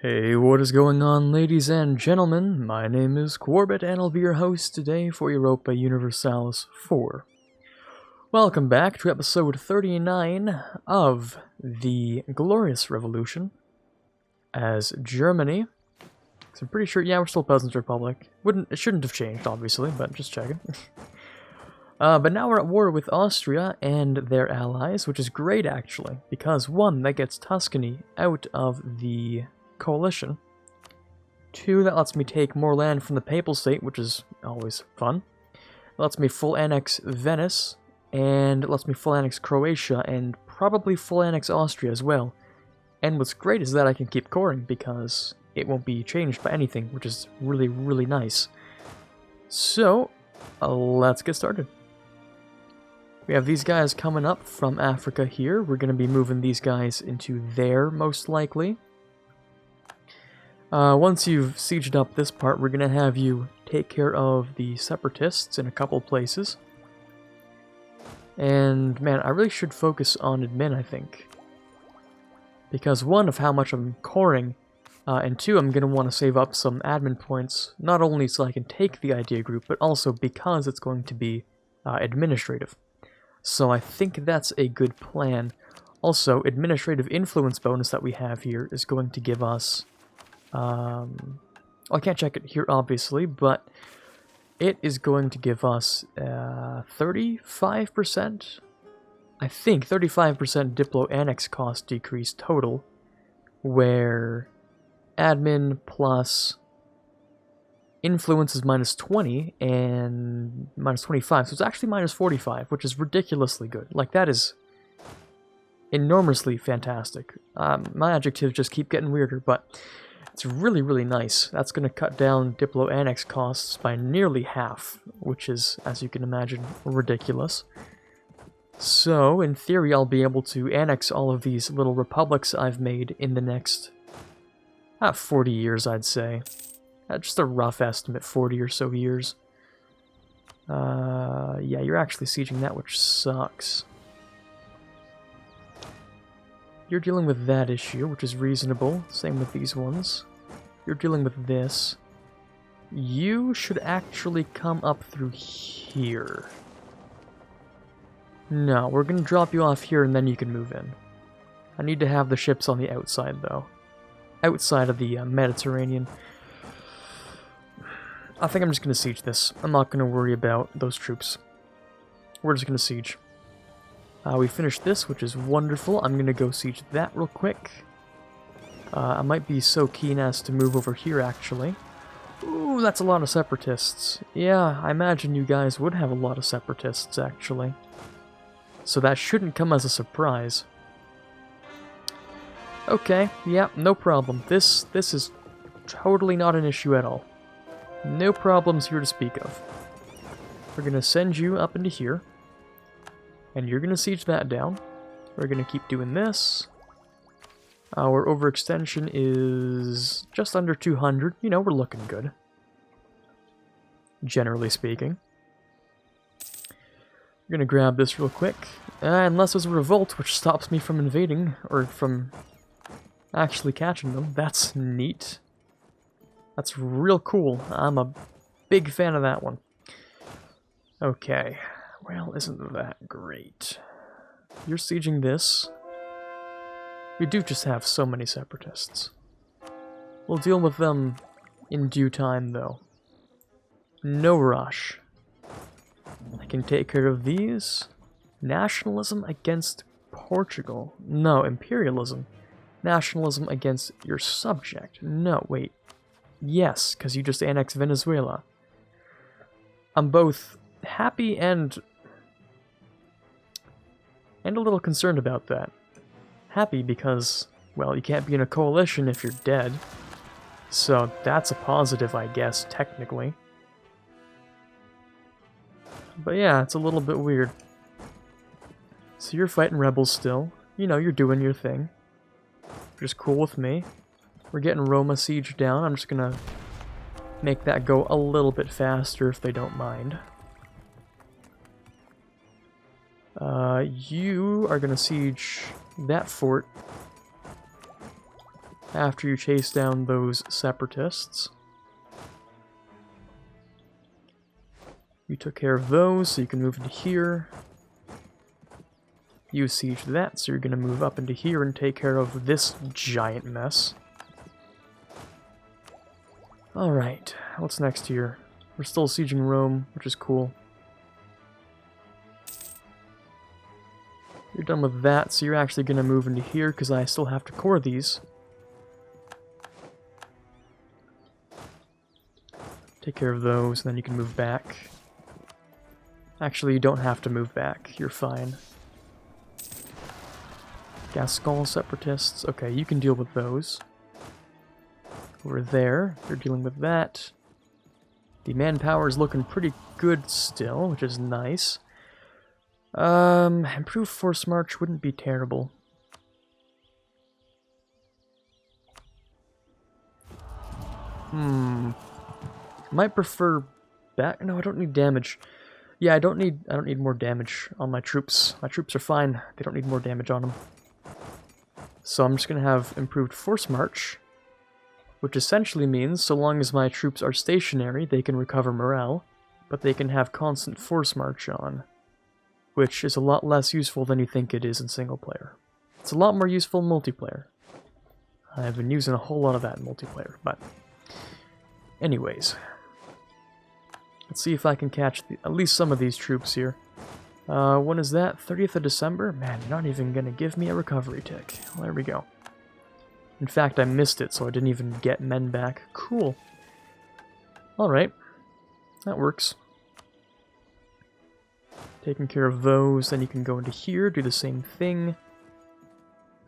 Hey, what is going on, ladies and gentlemen? My name is Quarbit, and I'll be your host today for Europa Universalis 4. Welcome back to episode 39 of the Glorious Revolution as Germany. So I'm pretty sure, yeah, we're still Peasants Republic. It shouldn't have changed, obviously, but just checking. But now we're at war with Austria and their allies, which is great, actually, because one, that gets Tuscany out of the coalition. Two, that lets me take more land from the Papal State, which is always fun. It lets me full annex Venice, and it lets me full annex Croatia, and probably full annex Austria as well. And what's great is that I can keep coring, because it won't be changed by anything, which is really, really nice. So, let's get started. We have these guys coming up from Africa here. We're going to be moving these guys into there, most likely. Once you've sieged up this part, we're going to have you take care of the separatists in a couple places. And, man, I really should focus on admin, I think. Because, one, of how much I'm coring, and two, I'm going to want to save up some admin points, not only so I can take the idea group, but also because it's going to be administrative. So I think that's a good plan. Also, administrative influence bonus that we have here is going to give us... I can't check it here, obviously, but it is going to give us 35%? I think 35% Diplo Annex cost decrease total, where admin plus influence is minus 20 and minus 25, so it's actually minus 45, which is ridiculously good. Like, that is enormously fantastic. My adjectives just keep getting weirder, but... it's really, really nice. That's going to cut down Diplo Annex costs by nearly half, which is, as you can imagine, ridiculous. So, in theory, I'll be able to annex all of these little republics I've made in the next 40 years, I'd say. Just a rough estimate, 40 or so years. Yeah, you're actually sieging that, which sucks. You're dealing with that issue, which is reasonable. Same with these ones. You're dealing with this. You should actually come up through here. No, we're going to drop you off here and then you can move in. I need to have the ships on the outside, though. Outside of the Mediterranean. I think I'm just going to siege this. I'm not going to worry about those troops. We're just going to siege. We finished this, which is wonderful. I'm going to go siege that real quick. I might be so keen as to move over here, actually. Ooh, that's a lot of separatists. Yeah, I imagine you guys would have a lot of separatists, actually. So that shouldn't come as a surprise. Okay, yeah, no problem. This is totally not an issue at all. No problems here to speak of. We're going to send you up into here. And you're going to siege that down. We're going to keep doing this. Our overextension is just under 200. You know, we're looking good. Generally speaking. We're going to grab this real quick. Unless there's a revolt, which stops me from invading, or from actually catching them. That's neat. That's real cool. I'm a big fan of that one. Okay. Well, isn't that great? You're sieging this. We do just have so many separatists. We'll deal with them in due time, though. No rush. I can take care of these. Nationalism against Portugal. No, imperialism. Nationalism against your subject. No, wait. Yes, because you just annexed Venezuela. I'm both happy and a little concerned about that. Happy because, well, you can't be in a coalition if you're dead. So that's a positive, I guess, technically. But yeah, it's a little bit weird. So you're fighting rebels still. You know, you're doing your thing. Which is cool with me. We're getting Roma siege down. I'm just gonna make that go a little bit faster if they don't mind. You are going to siege that fort after you chase down those separatists. You took care of those, so you can move into here. You siege that, so you're going to move up into here and take care of this giant mess. Alright, what's next here? We're still sieging Rome, which is cool. You're done with that, so you're actually going to move into here, because I still have to core these. Take care of those, and then you can move back. Actually, you don't have to move back. You're fine. Gascon separatists. Okay, you can deal with those. Over there, they're dealing with that. The manpower is looking pretty good still, which is nice. Improved force march wouldn't be terrible. Might prefer back. No, I don't need damage. Yeah, I don't need more damage on my troops. My troops are fine. They don't need more damage on them. So I'm just gonna have improved force march, which essentially means so long as my troops are stationary, they can recover morale, but they can have constant force march on, which is a lot less useful than you think it is in single player. It's a lot more useful in multiplayer. I've been using a whole lot of that in multiplayer, but anyways. Let's see if I can catch at least some of these troops here. When is that? 30th of December? Man, you're not even gonna give me a recovery tick. Well, there we go. In fact, I missed it, so I didn't even get men back. Cool. Alright. That works. Taking care of those, then you can go into here, do the same thing.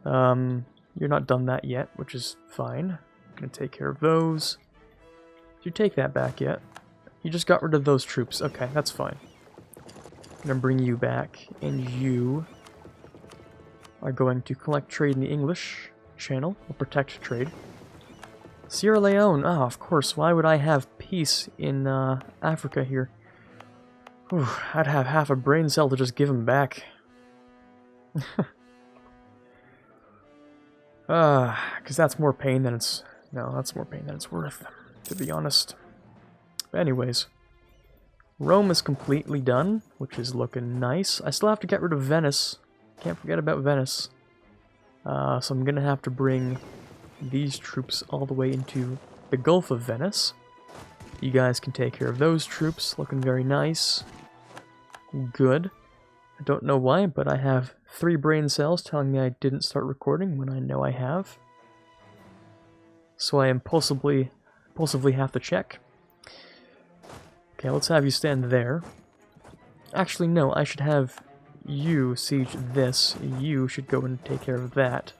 You're not done that yet, which is fine. I'm gonna take care of those. Did you take that back yet? You just got rid of those troops. Okay, that's fine. I'm gonna bring you back, and you are going to collect trade in the English channel, or protect trade. Sierra Leone. Ah, of course. Why would I have peace in Africa here? Whew, I'd have half a brain cell to just give them back. Because that's more pain than it's... No, that's more pain than it's worth, to be honest. But anyways, Rome is completely done, which is looking nice. I still have to get rid of Venice. Can't forget about Venice. So I'm gonna have to bring these troops all the way into the Gulf of Venice. You guys can take care of those troops. Looking very nice. Good. I don't know why, but I have 3 brain cells telling me I didn't start recording when I know I have. So I impulsively have to check. Okay, let's have you stand there. Actually, no, I should have you siege this. You should go and take care of that.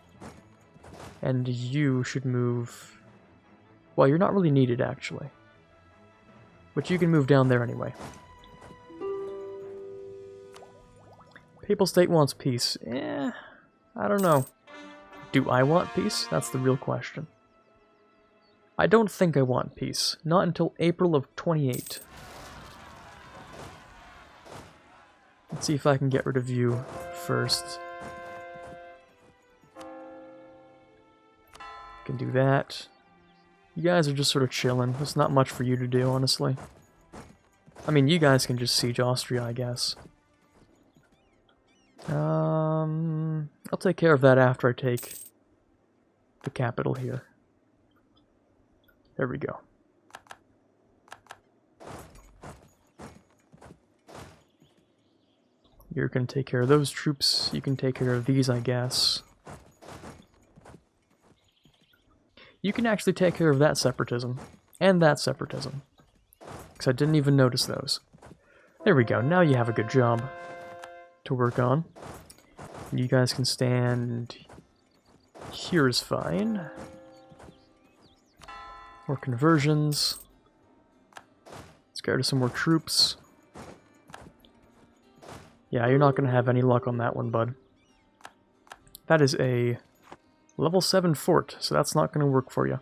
And you should move... Well, you're not really needed, actually. But you can move down there anyway. Papal State wants peace. I don't know. Do I want peace? That's the real question. I don't think I want peace. Not until April of 28. Let's see if I can get rid of you first. Can do that. You guys are just sort of chilling. There's not much for you to do, honestly. I mean, you guys can just siege Austria, I guess. I'll take care of that after I take the capital here. There we go. You're gonna take care of those troops. You can take care of these, I guess. You can actually take care of that separatism. And that separatism. Because I didn't even notice those. There we go. Now you have a good job to work on. You guys can stand... Here's fine. More conversions. Let's get rid of some more troops. Yeah, you're not going to have any luck on that one, bud. That is a level 7 fort, so that's not going to work for you.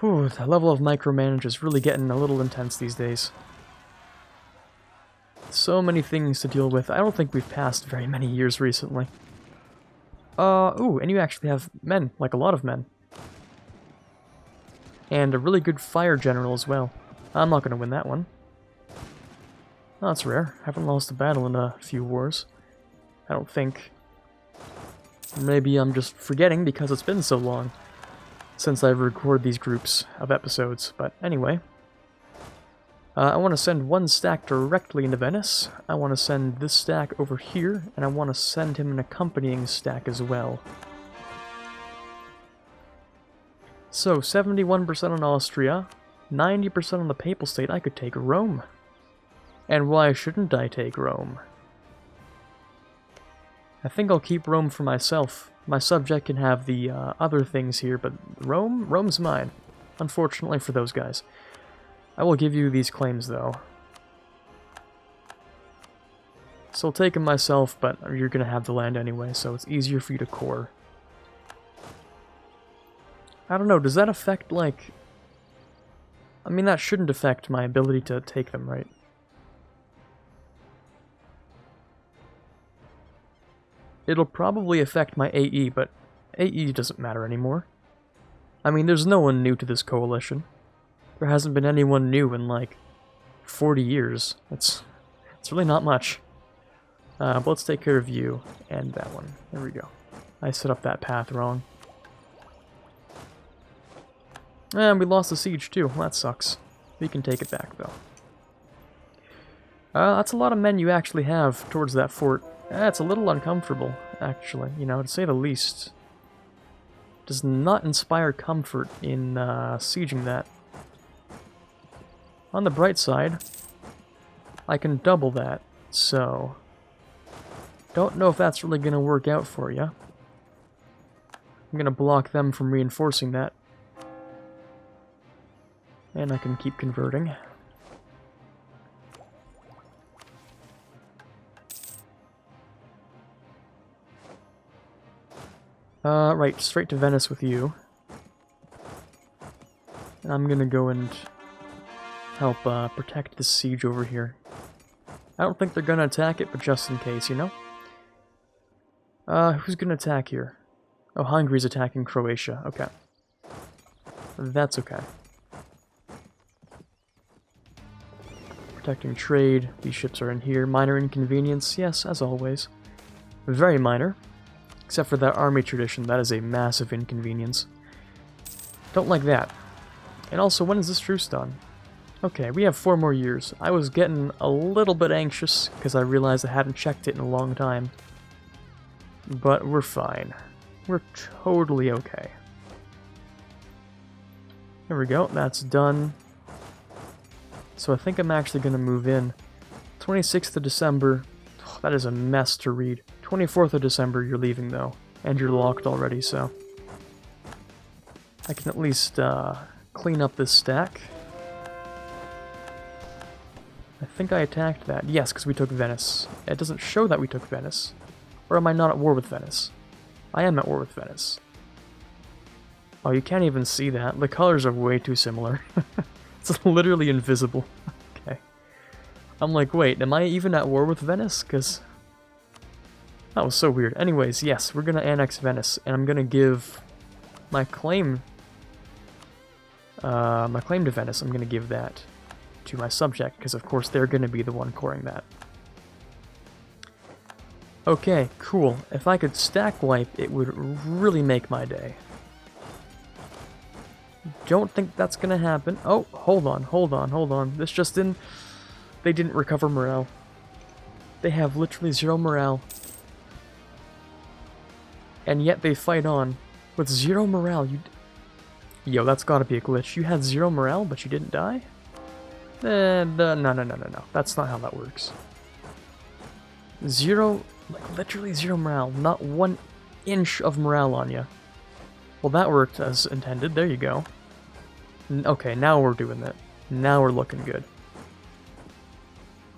Whew, the level of micromanage is really getting a little intense these days. So many things to deal with. I don't think we've passed very many years recently. Ooh, and you actually have men, like a lot of men. And a really good fire general as well. I'm not gonna win that one. Oh, that's rare. Haven't lost a battle in a few wars. I don't think. Maybe I'm just forgetting because it's been so long since I've recorded these groups of episodes. But anyway. I want to send one stack directly into Venice. I want to send this stack over here, and I want to send him an accompanying stack as well. So, 71% on Austria, 90% on the Papal State. I could take Rome. And why shouldn't I take Rome? I think I'll keep Rome for myself. My subject can have the other things here, but Rome's mine. Unfortunately for those guys. I will give you these claims, though. So I'll take them myself, but you're going to have the land anyway, so it's easier for you to core. I don't know, does that affect, like... I mean, that shouldn't affect my ability to take them, right? It'll probably affect my AE, but AE doesn't matter anymore. I mean, there's no one new to this coalition. There hasn't been anyone new in, like, 40 years. It's really not much. But let's take care of you and that one. There we go. I set up that path wrong. And we lost the siege, too. Well, that sucks. We can take it back, though. That's a lot of men you actually have towards that fort. It's a little uncomfortable, actually, you know, to say the least. Does not inspire comfort in sieging that. On the bright side, I can double that, so... Don't know if that's really going to work out for you. I'm going to block them from reinforcing that. And I can keep converting. Right, straight to Venice with you. And I'm gonna go and help protect the siege over here. I don't think they're gonna attack it, but just in case, you know? Who's gonna attack here? Oh, Hungary's attacking Croatia. Okay. That's okay. Protecting trade. These ships are in here. Minor inconvenience. Yes, as always. Very minor. Except for that army tradition. That is a massive inconvenience. Don't like that. And also, when is this truce done? Okay, we have 4 more years. I was getting a little bit anxious because I realized I hadn't checked it in a long time. But we're fine. We're totally okay. There we go. That's done. So I think I'm actually going to move in. 26th of December. Oh, that is a mess to read. 24th of December you're leaving though. And you're locked already, so... I can at least clean up this stack. I think I attacked that. Yes, because we took Venice. It doesn't show that we took Venice. Or am I not at war with Venice? I am at war with Venice. Oh, you can't even see that. The colors are way too similar. It's literally invisible. Okay. I'm like, wait, am I even at war with Venice? Because... that was so weird. Anyways, yes, we're going to annex Venice. And I'm going to give my claim... to Venice, I'm going to give that to my subject. Because, of course, they're going to be the one coring that. Okay, cool. If I could stack wipe, it would really make my day. Don't think that's gonna happen. Oh, hold on. This just didn't... They didn't recover morale. They have literally 0 morale. And yet they fight on. With 0 morale, Yo, that's gotta be a glitch. You had 0 morale, but you didn't die? No. That's not how that works. 0... like, literally 0 morale. Not 1 inch of morale on you. Well, that worked as intended. There you go. Okay, now we're doing that. Now we're looking good.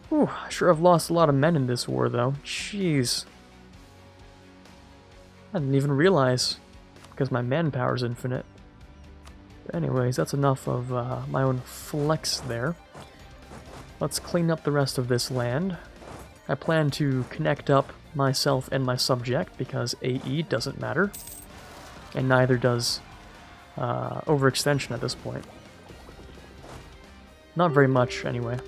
Whew, I sure have lost a lot of men in this war, though. Jeez. I didn't even realize, because my manpower's infinite. But anyways, that's enough of my own flex there. Let's clean up the rest of this land. I plan to connect up myself and my subject, because AE doesn't matter, and neither does overextension at this point. Not very much, anyway.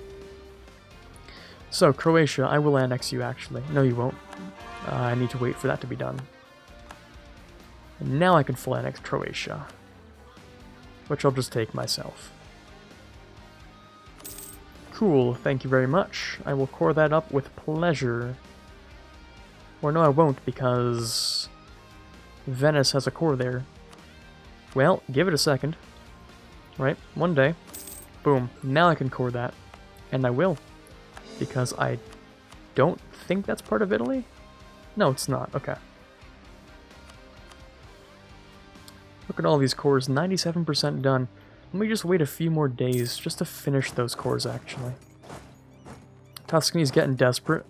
So, Croatia, I will annex you, actually. No, you won't. I need to wait for that to be done. And now I can full annex Croatia, which I'll just take myself. Cool, thank you very much. I will core that up with pleasure. Or no, I won't, because Venice has a core there. Well, give it a second. Right, one day. Boom, now I can core that. And I will. Because I don't think that's part of Italy? No, it's not. Okay. Look at all these cores, 97% done. Let me just wait a few more days just to finish those cores, actually. Tuscany's getting desperate.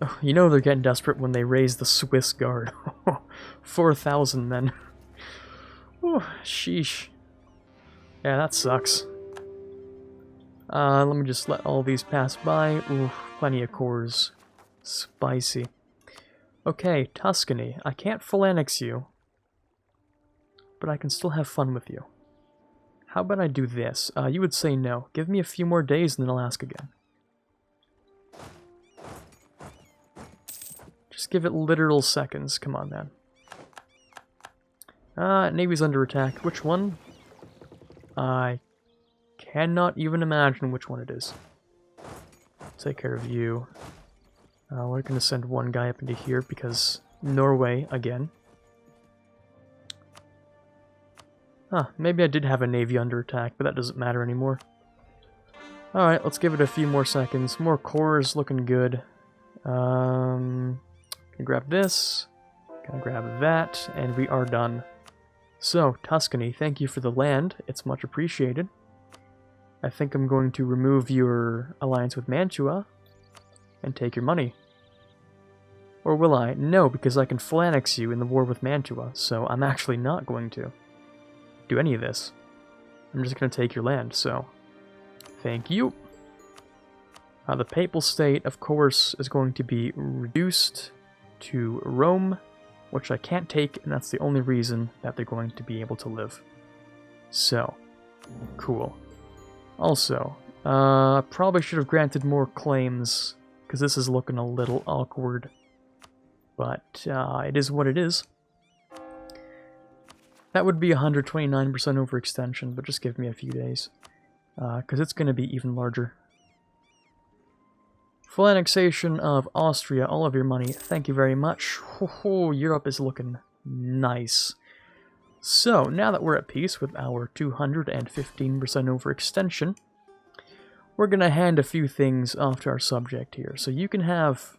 Oh, you know they're getting desperate when they raise the Swiss Guard. 4,000 men. Ooh, sheesh. Yeah, that sucks. Let me just let all these pass by. Ooh, plenty of cores. Spicy. Okay, Tuscany. I can't full annex you, but I can still have fun with you. How about I do this? You would say no. Give me a few more days and then I'll ask again. Just give it literal seconds. Come on, man. Navy's under attack. Which one? I cannot even imagine which one it is. Take care of you. We're going to send one guy up into here because Norway again. Maybe I did have a navy under attack, but that doesn't matter anymore. Alright, let's give it a few more seconds. More cores, looking good. Can grab this, can grab that, and we are done. So, Tuscany, thank you for the land. It's much appreciated. I think I'm going to remove your alliance with Mantua and take your money. Or will I? No, because I can full annex you in the war with Mantua, so I'm actually not going to do any of this. I'm just going to take your land, so thank you. The Papal State, of course, is going to be reduced to Rome, which I can't take, and that's the only reason that they're going to be able to live. So, cool. Also, probably should have granted more claims, because this is looking a little awkward. But it is what it is. That would be 129% overextension, but just give me a few days. Because it's going to be even larger. Full annexation of Austria, all of your money, thank you very much. Ho, Europe is looking nice. So, now that we're at peace with our 215% overextension, we're going to hand a few things off to our subject here. So you can have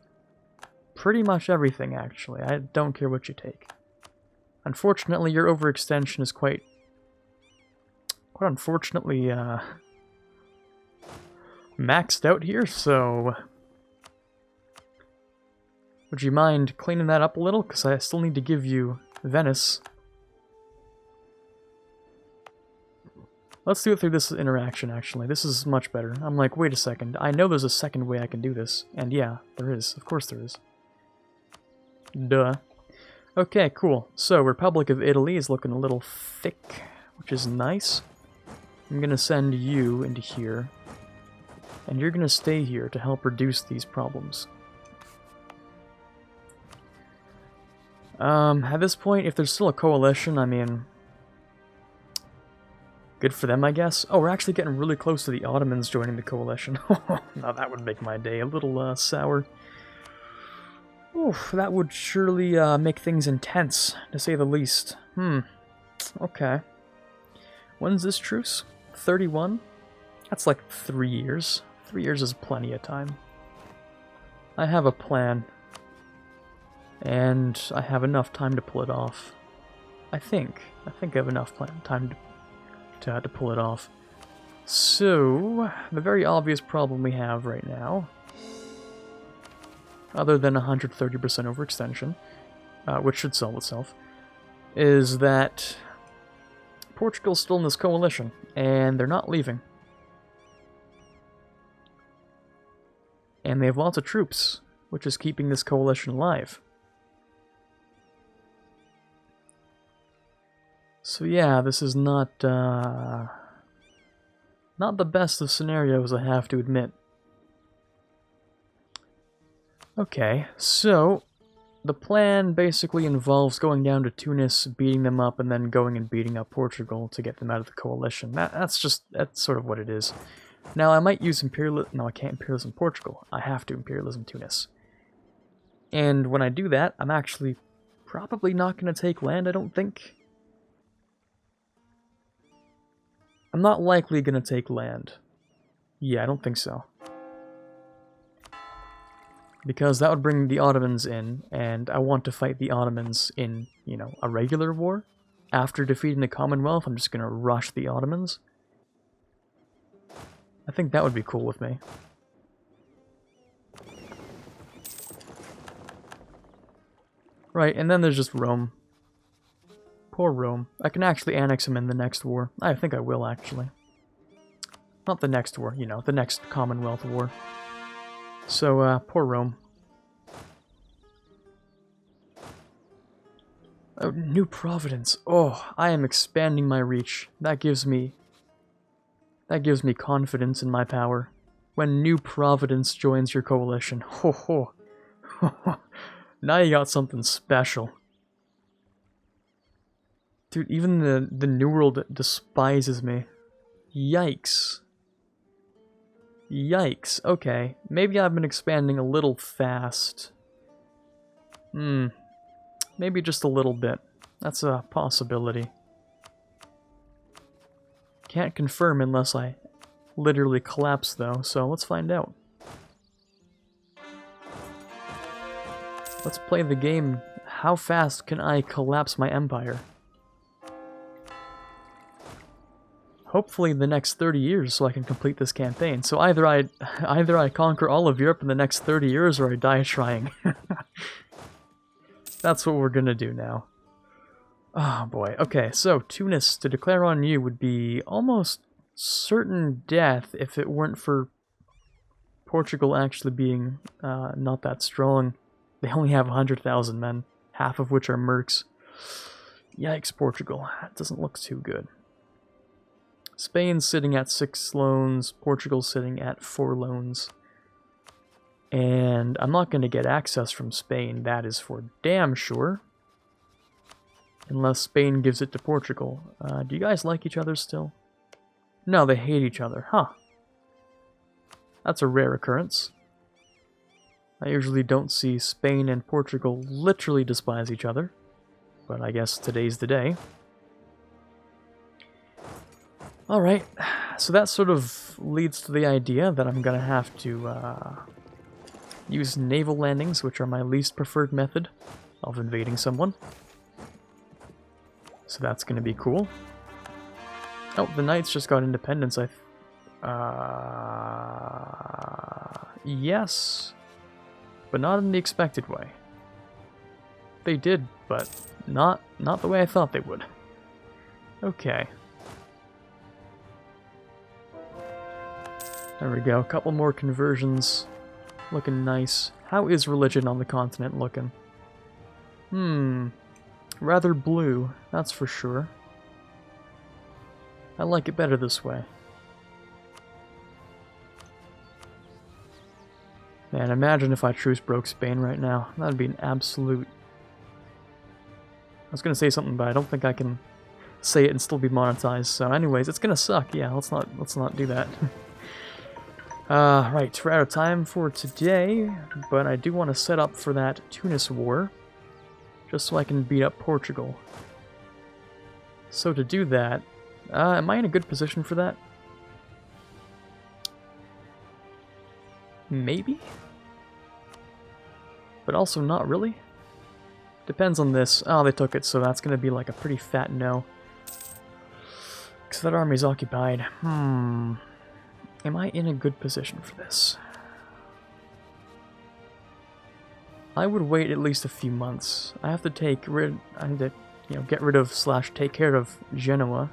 pretty much everything, actually. I don't care what you take. Unfortunately, your overextension is quite unfortunately maxed out here, so would you mind cleaning that up a little? Because I still need to give you Venice. Let's do it through this interaction, actually. This is much better. I'm like, wait a second. I know there's a second way I can do this. And yeah, there is. Of course there is. Duh. Okay, cool. So, Republic of Italy is looking a little thick, which is nice. I'm going to send you into here. And you're going to stay here to help reduce these problems. At this point, if there's still a coalition, I mean, good for them, I guess. Oh, we're actually getting really close to the Ottomans joining the coalition. Now that would make my day a little sour. Oof, that would surely make things intense, to say the least. Okay. When's this truce? 31? That's like 3 years. 3 years is plenty of time. I have a plan. And I have enough time to pull it off. I think I have enough time to pull it off. So, the very obvious problem we have right now, other than 130% overextension, which should solve itself, is that Portugal's still in this coalition, and they're not leaving. And they have lots of troops. which is keeping this coalition alive. So yeah, this is not the best of scenarios, I have to admit. Okay, so the plan basically involves going down to Tunis, beating them up, and then going and beating up Portugal to get them out of the coalition. That's sort of what it is. Now, I might use imperialism. No, I can't imperialism Portugal. I have to imperialism Tunis. And when I do that, I'm actually probably not going to take land, I don't think. I'm not likely going to take land. Yeah, I don't think so. Because that would bring the Ottomans in, and I want to fight the Ottomans in, you know, a regular war. After defeating the Commonwealth, I'm just going to rush the Ottomans. I think that would be cool with me. Right, and then there's just Rome. Poor Rome. I can actually annex him in the next war. I think I will, actually. Not the next war, you know, the next Commonwealth war. So, poor Rome. Oh, New Providence. Oh, I am expanding my reach. That gives me confidence in my power. When New Providence joins your coalition. Ho ho. Now you got something special. Dude, even the New World despises me. Yikes. Yikes. Okay. Maybe I've been expanding a little fast. Maybe just a little bit. That's a possibility. Can't confirm unless I literally collapse, though, so let's find out. Let's play the game. How fast can I collapse my empire? Hopefully the next 30 years so I can complete this campaign. So either I conquer all of Europe in the next 30 years or I die trying. That's what we're gonna do now. Oh boy. Okay, so Tunis, to declare on you would be almost certain death if it weren't for Portugal actually being not that strong. They only have 100,000 men, half of which are mercs. Yikes, Portugal. That doesn't look too good. Spain's sitting at 6 loans, Portugal's sitting at 4 loans. And I'm not going to get access from Spain, that is for damn sure. Unless Spain gives it to Portugal. Do you guys like each other still? No, they hate each other, huh? That's a rare occurrence. I usually don't see Spain and Portugal literally despise each other. But I guess today's the day. Alright, so that sort of leads to the idea that I'm gonna have to use naval landings, which are my least preferred method of invading someone. So that's gonna be cool. Oh, the Knights just got independence, yes, but not in the expected way. They did, but not the way I thought they would. Okay. There we go, a couple more conversions. Looking nice. How is religion on the continent looking? Rather blue, that's for sure. I like it better this way. Man, imagine if I truce broke Spain right now. That'd be an absolute... I was gonna say something, but I don't think I can say it and still be monetized. So anyways, it's gonna suck. Yeah, let's not do that. Right, we're out of time for today, but I do want to set up for that Tunis war, just so I can beat up Portugal. So to do that, am I in a good position for that? Maybe? But also not really? Depends on this. Oh, they took it, so that's going to be like a pretty fat no. Because that army's occupied. Am I in a good position for this? I would wait at least a few months. I have to take rid... I need to, get rid of / take care of Genoa.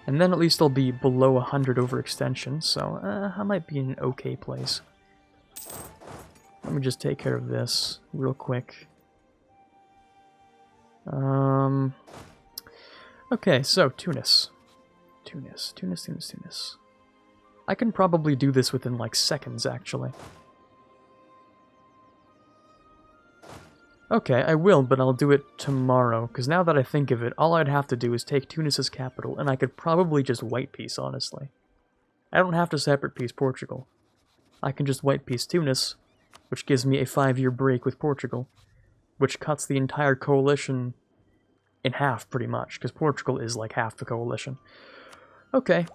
And then at least I'll be below 100 overextension, so I might be in an okay place. Let me just take care of this real quick. Okay, so Tunis. Tunis. I can probably do this within like seconds, actually. Okay, I will, but I'll do it tomorrow, because now that I think of it, all I'd have to do is take Tunis's capital, and I could probably just white peace, honestly. I don't have to separate peace Portugal. I can just white peace Tunis, which gives me a 5-year break with Portugal, which cuts the entire coalition in half, pretty much, because Portugal is like half the coalition. Okay,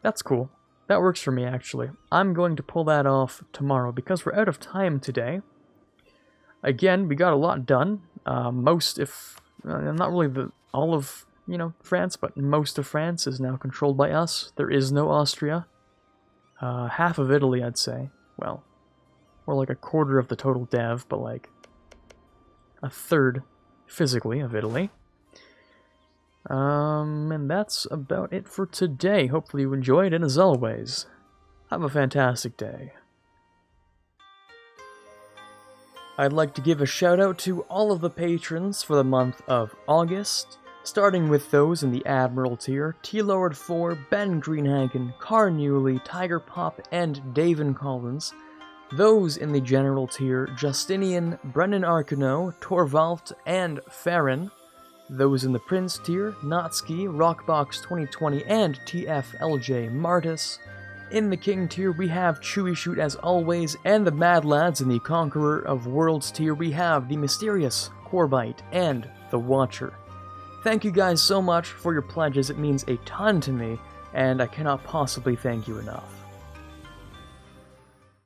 that's cool. That works for me, actually. I'm going to pull that off tomorrow, because we're out of time today. Again, we got a lot done. Most, if... not really all of, France, but most of France is now controlled by us. There is no Austria. Half of Italy, I'd say. Well, or like a quarter of the total dev, but like a third, physically, of Italy. And that's about it for today. Hopefully you enjoyed, and as always, have a fantastic day. I'd like to give a shout out to all of the patrons for the month of August, starting with those in the Admiral tier: T-Lord 4, Ben Greenhagen, Carnewley, Tiger Pop, and Davin Collins. Those in the General tier: Justinian, Brennan Arcano, Torvald, and Farron. Those in the Prince tier: Natsuki, Rockbox 2020, and TFLJ Martis. In the King tier, we have Chewy Shoot as always, and the Mad Lads in the Conqueror of Worlds tier, we have the Mysterious, Quarbit, and the Watcher. Thank you guys so much for your pledges, it means a ton to me, and I cannot possibly thank you enough.